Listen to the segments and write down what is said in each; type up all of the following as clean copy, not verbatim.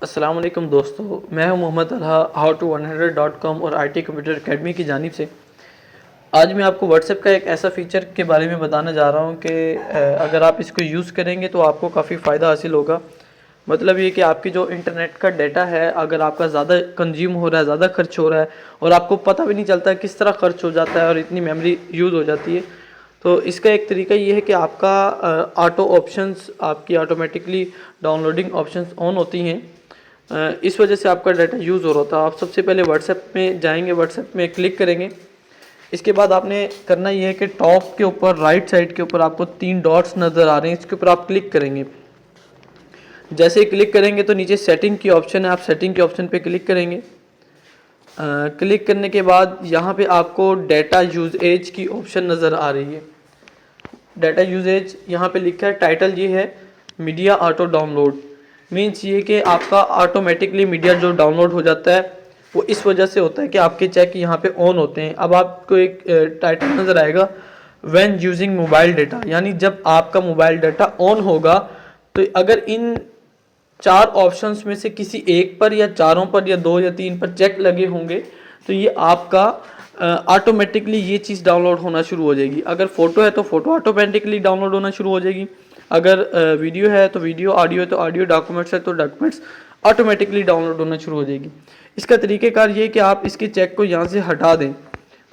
अस्सलाम वालेकुम दोस्तों, मैं हूं मोहम्मद तलहा how to100.com और IT कंप्यूटर अकेडमी की जानिब से। आज मैं आपको व्हाट्सएप का एक ऐसा फ़ीचर के बारे में बताने जा रहा हूं कि अगर आप इसको यूज़ करेंगे तो आपको काफ़ी फ़ायदा हासिल होगा। मतलब ये कि आपकी जो इंटरनेट का डाटा है, अगर आपका ज़्यादा कंज्यूम हो रहा है, ज़्यादा खर्च हो रहा है और आपको पता भी नहीं चलता किस तरह खर्च हो जाता है और इतनी मेमोरी यूज़ हो जाती है, तो इसका एक तरीका ये है कि आपका ऑटो ऑप्शंस, आपकी ऑटोमेटिकली डाउनलोडिंग ऑप्शंस ऑन होती हैं। इस वजह से आपका डाटा यूज़ हो रहा था। आप सबसे पहले व्हाट्सएप में जाएंगे, व्हाट्सएप में क्लिक करेंगे। इसके बाद आपने करना ये है कि टॉप के ऊपर राइट साइड के ऊपर आपको 3 डॉट्स नज़र आ रहे हैं, इसके ऊपर आप क्लिक करेंगे। जैसे ही क्लिक करेंगे तो नीचे सेटिंग की ऑप्शन है, आप सेटिंग के ऑप्शन पे क्लिक करेंगे। क्लिक करने के बाद यहाँ पे आपको डाटा यूजेज की ऑप्शन नज़र आ रही है। डाटा यूजेज यहाँ पे लिखा है, टाइटल ये है मीडिया ऑटो डाउनलोड। मीन्स ये कि आपका ऑटोमेटिकली मीडिया जो डाउनलोड हो जाता है वो इस वजह से होता है कि आपके चेक यहाँ पे ऑन होते हैं। अब आपको एक टाइटल नज़र आएगा व्हेन यूजिंग मोबाइल डाटा, यानी जब आपका मोबाइल डाटा ऑन होगा तो अगर इन 4 ऑप्शंस में से किसी एक पर या चारों पर या 2 या 3 पर चेक लगे होंगे तो ये आपका ऑटोमेटिकली ये चीज़ डाउनलोड होना शुरू हो जाएगी। अगर फ़ोटो है तो फ़ोटो ऑटोमेटिकली डाउनलोड होना शुरू हो जाएगी। अगर वीडियो है तो वीडियो, ऑडियो है तो ऑडियो, डॉक्यूमेंट्स है तो डॉक्यूमेंट्स ऑटोमेटिकली डाउनलोड होना शुरू हो जाएगी। इसका तरीक़ेकार ये है कि आप इसके चेक को यहाँ से हटा दें।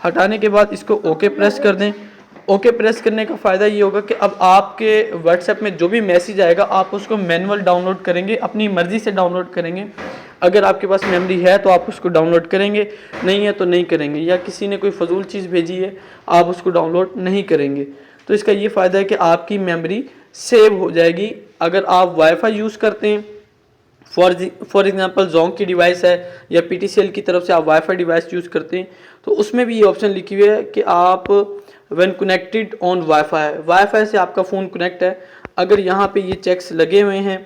हटाने के बाद इसको ओके प्रेस कर दें। ओके प्रेस करने का फ़ायदा ये होगा कि अब आपके व्हाट्सएप में जो भी मैसेज आएगा आप उसको मैनुअल डाउनलोड करेंगे, अपनी मर्ज़ी से डाउनलोड करेंगे। अगर आपके पास मेमोरी है तो आप उसको डाउनलोड करेंगे, नहीं है तो नहीं करेंगे, या किसी ने कोई फजूल चीज़ भेजी है आप उसको डाउनलोड नहीं करेंगे। तो इसका ये फ़ायदा है कि आपकी मेमोरी सेव हो जाएगी। अगर आप वाईफाई यूज़ करते हैं, फॉर एग्जांपल जोंग की डिवाइस है या PTCL की तरफ से आप वाईफाई डिवाइस यूज़ करते हैं, तो उसमें भी ये ऑप्शन लिखी हुई है कि आप व्हेन कनेक्टेड ऑन वाईफाई से आपका फ़ोन कनेक्ट है, अगर यहाँ पे ये चेक्स लगे हुए हैं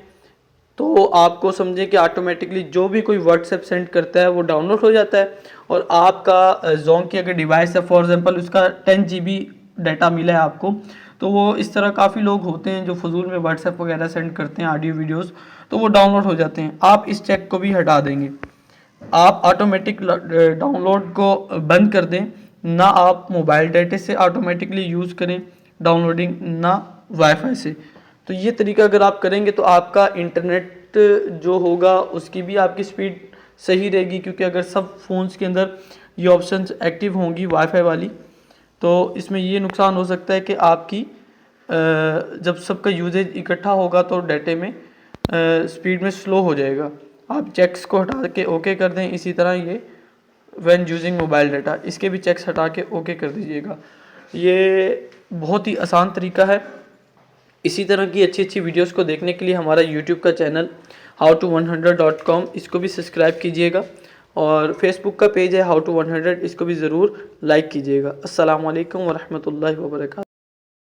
तो आपको समझे कि ऑटोमेटिकली जो भी कोई व्हाट्सएप सेंड करता है वो डाउनलोड हो जाता है। और आपका जोंग की अगर डिवाइस है, फॉर एग्जांपल उसका 10 GB डाटा मिला है आपको, तो वो इस तरह काफ़ी लोग होते हैं जो फजूल में व्हाट्सएप वगैरह सेंड करते हैं ऑडियो वीडियोस, तो वो डाउनलोड हो जाते हैं। आप इस चेक को भी हटा देंगे, आप ऑटोमेटिक डाउनलोड को बंद कर दें, ना आप मोबाइल डाटा से ऑटोमेटिकली यूज़ करें डाउनलोडिंग, ना वाईफाई से। तो ये तरीका अगर आप करेंगे तो आपका इंटरनेट जो होगा उसकी भी आपकी स्पीड सही रहेगी, क्योंकि अगर सब फ़ोन्स के अंदर ये ऑप्शंस एक्टिव होंगी वाईफाई वाली, तो इसमें ये नुकसान हो सकता है कि आपकी जब सबका यूजेज इकट्ठा होगा तो डाटे में स्पीड में स्लो हो जाएगा। आप चेक्स को हटा के ओके कर दें। इसी तरह ये व्हेन यूजिंग मोबाइल डाटा, इसके भी चेक्स हटा के ओके कर दीजिएगा। ये बहुत ही आसान तरीका है। इसी तरह की अच्छी अच्छी वीडियोस को देखने के लिए हमारा यूट्यूब का चैनल how to100.com, इसको भी सब्सक्राइब कीजिएगा, और फेसबुक का पेज है how to100, इसको भी ज़रूर लाइक कीजिएगा। अस्सलाम वालेकुम वरहमतुल्लाहि वबरकातुहू।